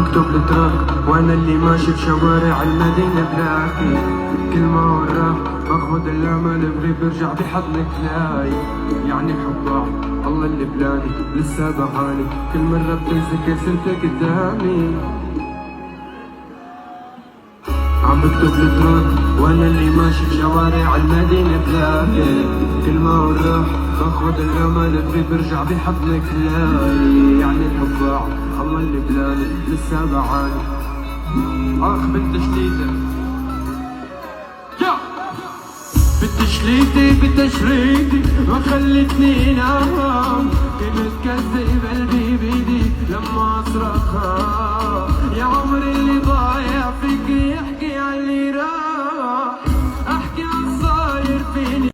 بكتب التراك وانا اللي ماشي بشوارع المدينة بلاقي كل ما وراه باخد الامل بغيب برجع بحضنك لاي. يعني حبك الله اللي بلاني لسه بعاني كل مرة بتنسى سنتك قدامي. عم بكتب التراك وانا اللي ماشي بشوارع المدينة بلاقي كل ما وراه باخد الامل بغيب برجع بحضنك لاي. يعني الحب الله اللي بلاني لسه بعاني. اخ بنت جديدة بتشليتي بتشريدي ما خلتني انام. كنت كذب قلبي بيدي لما اصرخها يا عمري اللي ضايع فيك